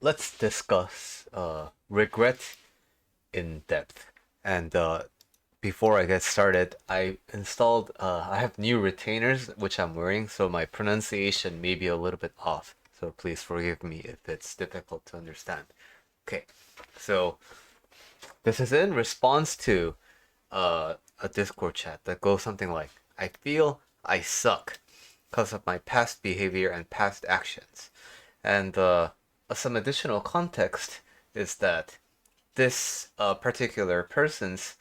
let's discuss regret in depth. And before I get started, I have new retainers which I'm wearing, so my pronunciation may be a little bit off. So please forgive me if it's difficult to understand. Okay, so this is in response to a Discord chat that goes something like, I feel I suck because of my past behavior and past actions. And some additional context is that this particular person's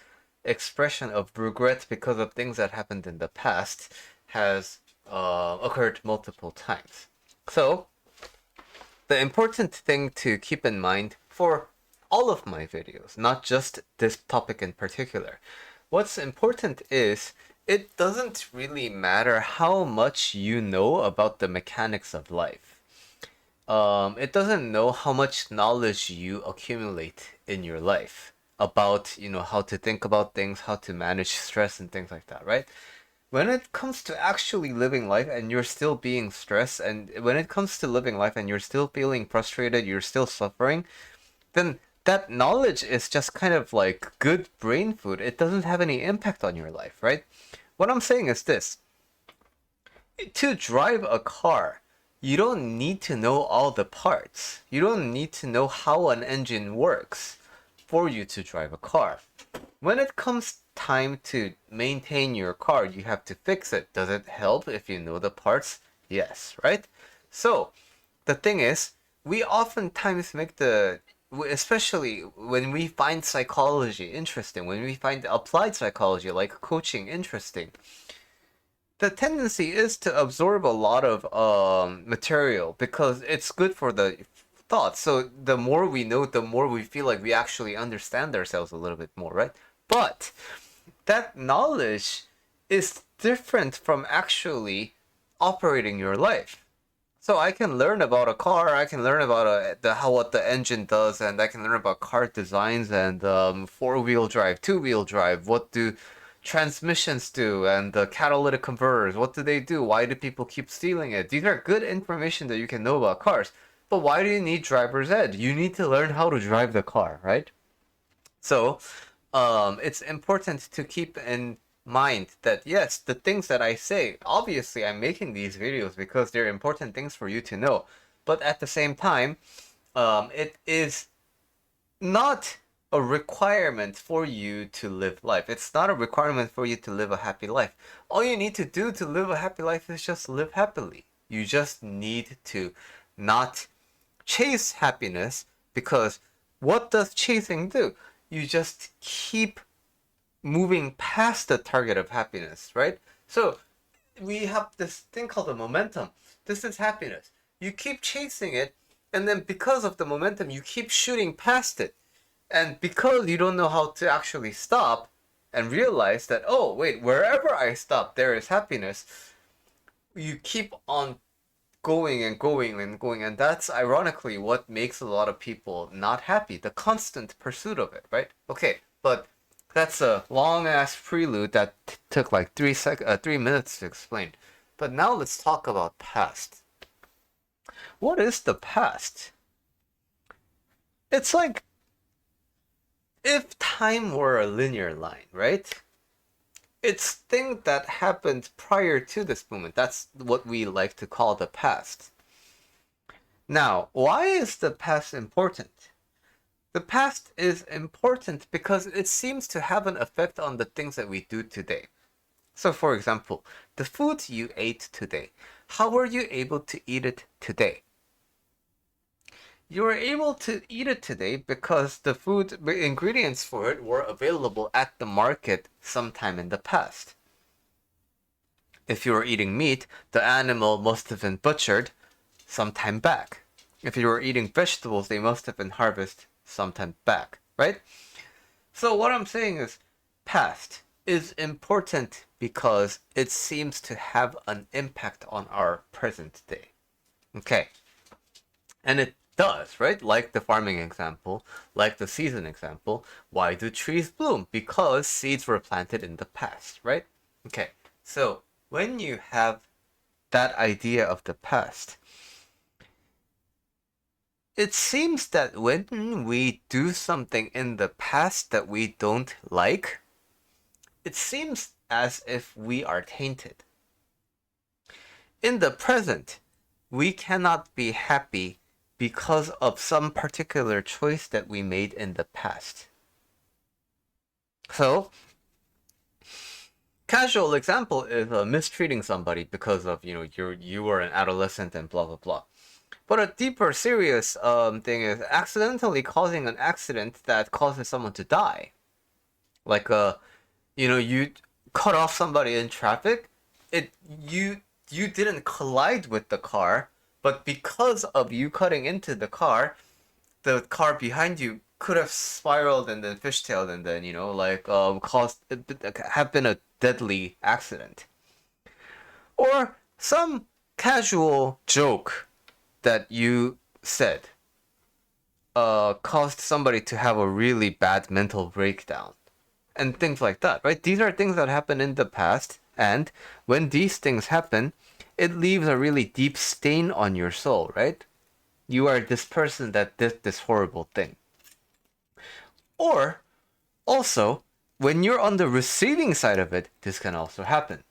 expression of regret because of things that happened in the past has occurred multiple times. So, the important thing to keep in mind for all of my videos, not just this topic in particular, what's important is it doesn't really matter how much you know about the mechanics of life. It doesn't know how much knowledge you accumulate in your life about, how to think about things, how to manage stress and things like that, right? When it comes to actually living life and you're still being stressed, and when it comes to living life and you're still feeling frustrated, you're still suffering, then that knowledge is just kind of like good brain food. It doesn't have any impact on your life, right? What I'm saying is this: to drive a car, you don't need to know all the parts. You don't need to know how an engine works for you to drive a car. When it comes time to maintain your car, you have to fix it. Does it help if you know the parts? Yes, right? So, the thing is, we oftentimes make especially when we find psychology interesting, when we find applied psychology like coaching interesting, the tendency is to absorb a lot of material because it's good for the thoughts. So the more we know, the more we feel like we actually understand ourselves a little bit more, right? But that knowledge is different from actually operating your life. So I can learn about a car, I can learn about what the engine does, and I can learn about car designs and four-wheel drive, two-wheel drive. What do transmissions do, and the catalytic converters? What do they do? Why do people keep stealing it? These are good information that you can know about cars. But why do you need driver's ed? You need to learn how to drive the car, right? So, it's important to keep in mind that yes, the things that I say, obviously, I'm making these videos because they're important things for you to know. But at the same time, it is not a requirement for you to live life. It's not a requirement for you to live a happy life. All you need to do to live a happy life is just live happily. You just need to not chase happiness because what does chasing do? You just keep moving past the target of happiness, right? So we have this thing called the momentum. This is happiness. You keep chasing it, and then because of the momentum, you keep shooting past it. And because you don't know how to actually stop and realize that, oh, wait, wherever I stop, there is happiness, you keep on going and going and going. And that's ironically what makes a lot of people not happy, the constant pursuit of it, right? Okay, but that's a long ass prelude that took like 3 minutes to explain. But now let's talk about past. What is the past? It's like if time were a linear line, right? It's things that happened prior to this moment. That's what we like to call the past. Now, why is the past important? The past is important because it seems to have an effect on the things that we do today. So, for example, the food you ate today, how were you able to eat it today? You were able to eat it today because the food ingredients for it were available at the market sometime in the past. If you were eating meat, the animal must have been butchered sometime back. If you were eating vegetables, they must have been harvested sometime back, right? So what I'm saying is past is important because it seems to have an impact on our present day. Okay. And it does, right? Like the farming example, like the season example. Why do trees bloom? Because seeds were planted in the past, right? Okay. So when you have that idea of the past, It seems that when we do something in the past that we don't like, it seems as if we are tainted. In the present, we cannot be happy because of some particular choice that we made in the past. So, casual example is mistreating somebody because of you were an adolescent and blah blah blah. But a deeper, serious thing is accidentally causing an accident that causes someone to die. Like you cut off somebody in traffic. It you didn't collide with the car, but because of you cutting into the car behind you could have spiraled and then fishtailed and then caused have been a deadly accident. Or some casual joke that you said caused somebody to have a really bad mental breakdown and things like that, right? These are things that happened in the past, and when these things happen, it leaves a really deep stain on your soul, right? You are this person that did this horrible thing. Or also, when you're on the receiving side of it, this can also happen.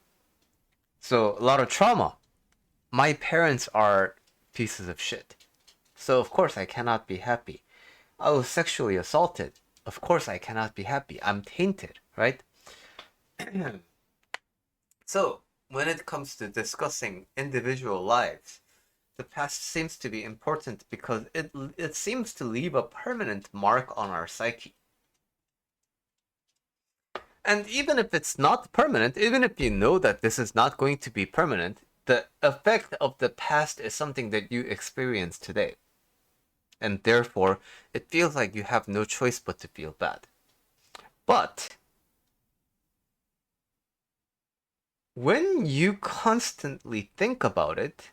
So, a lot of trauma. My parents are pieces of shit. So, of course, I cannot be happy. I was sexually assaulted. Of course, I cannot be happy. I'm tainted, right? So, when it comes to discussing individual lives, the past seems to be important because it seems to leave a permanent mark on our psyche. And even if it's not permanent, even if you know that this is not going to be permanent, the effect of the past is something that you experience today. And therefore, it feels like you have no choice but to feel bad. But when you constantly think about it,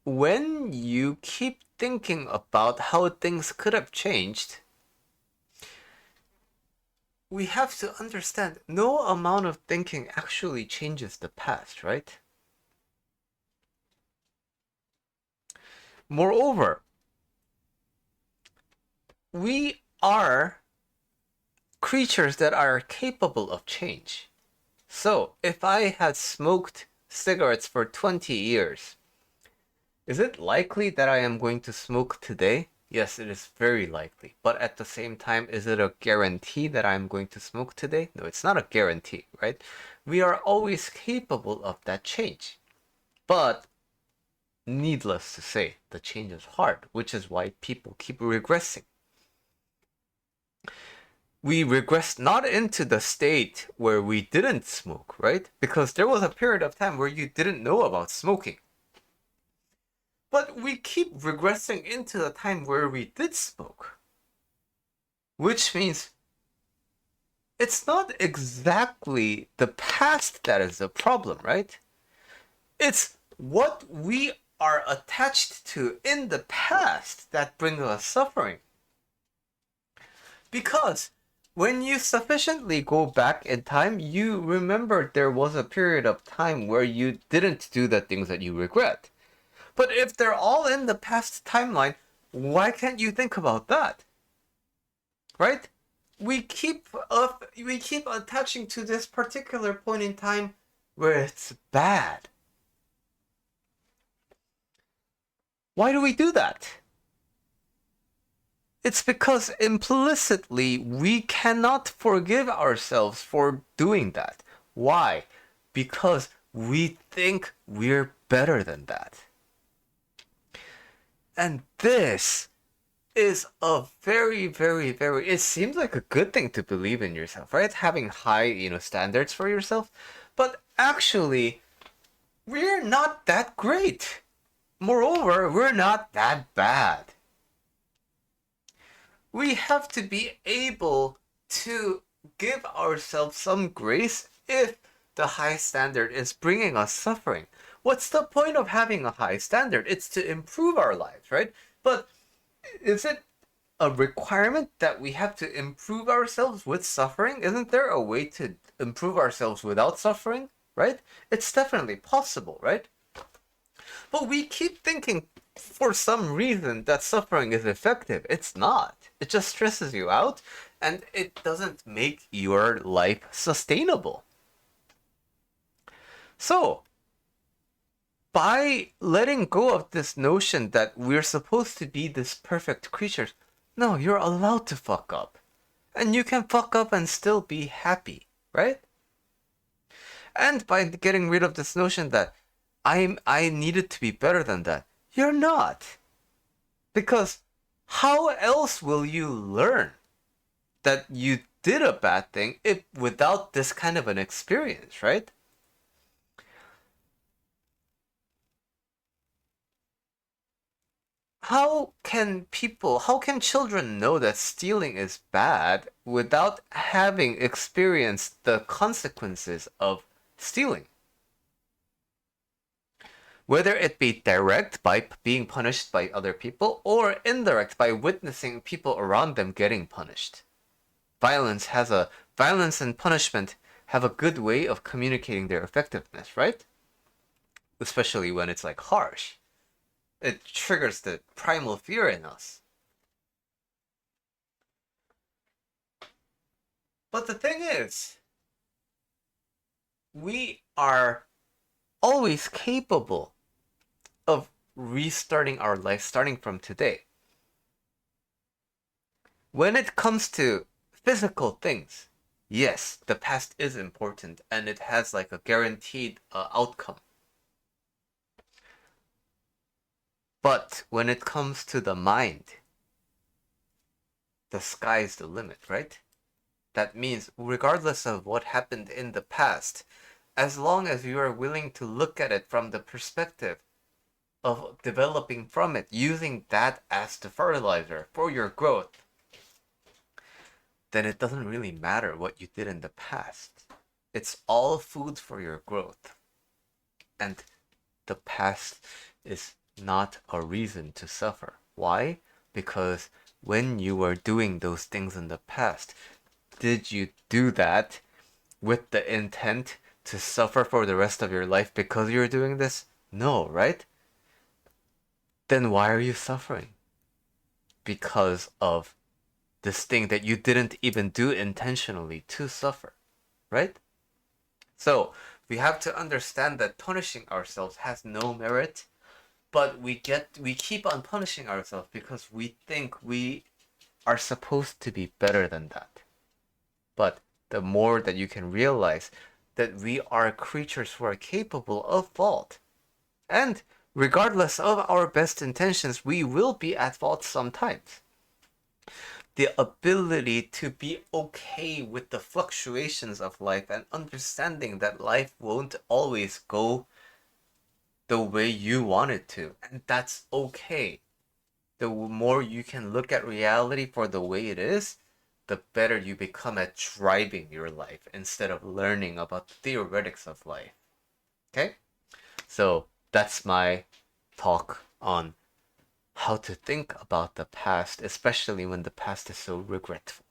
when you keep thinking about how things could have changed, we have to understand no amount of thinking actually changes the past, right? Moreover, we are creatures that are capable of change. So, if I had smoked cigarettes for 20 years, is it likely that I am going to smoke today? Yes, it is very likely. But at the same time, is it a guarantee that I'm going to smoke today? No, it's not a guarantee, right? We are always capable of that change. But needless to say, the change is hard, which is why people keep regressing. We regress not into the state where we didn't smoke, right? Because there was a period of time where you didn't know about smoking. But we keep regressing into the time where we did smoke. Which means it's not exactly the past that is the problem, right? It's what we are attached to in the past that brings us suffering. Because when you sufficiently go back in time, you remember there was a period of time where you didn't do the things that you regret. But if they're all in the past timeline, why can't you think about that? Right? We keep attaching to this particular point in time where it's bad. Why do we do that? It's because implicitly we cannot forgive ourselves for doing that. Why? Because we think we're better than that. And this is a very, very, very, it seems like a good thing to believe in yourself, right? Having high, standards for yourself. But actually, we're not that great. Moreover, we're not that bad. We have to be able to give ourselves some grace if the high standard is bringing us suffering. What's the point of having a high standard? It's to improve our lives, right? But is it a requirement that we have to improve ourselves with suffering? Isn't there a way to improve ourselves without suffering, right? It's definitely possible, right? But we keep thinking for some reason that suffering is effective. It's not. It just stresses you out and it doesn't make your life sustainable. So, by letting go of this notion that we're supposed to be this perfect creatures, no, you're allowed to fuck up. And you can fuck up and still be happy, right? And by getting rid of this notion that I needed to be better than that, you're not. Because how else will you learn that you did a bad thing if without this kind of an experience, right? How can children know that stealing is bad without having experienced the consequences of stealing? Whether it be direct by being punished by other people or indirect by witnessing people around them getting punished. Violence and punishment have a good way of communicating their effectiveness, right? Especially when it's like harsh. It triggers the primal fear in us. But the thing is, we are always capable of restarting our life starting from today. When it comes to physical things, yes, the past is important and it has like a guaranteed outcome. But when it comes to the mind, the sky's the limit, right? That means regardless of what happened in the past, as long as you are willing to look at it from the perspective of developing from it, using that as the fertilizer for your growth, then it doesn't really matter what you did in the past. It's all food for your growth. And the past is not a reason to suffer. Why? Because when you were doing those things in the past, did you do that with the intent to suffer for the rest of your life because you're doing this? No, right? Then why are you suffering? Because of this thing that you didn't even do intentionally to suffer, right? So we have to understand that punishing ourselves has no merit, but we keep on punishing ourselves because we think we are supposed to be better than that. But the more that you can realize that we are creatures who are capable of fault, and regardless of our best intentions, we will be at fault sometimes. The ability to be okay with the fluctuations of life and understanding that life won't always go the way you want it to, and that's okay. The more you can look at reality for the way it is, the better you become at driving your life instead of learning about the theoretics of life. Okay? So that's my talk on how to think about the past, especially when the past is so regretful.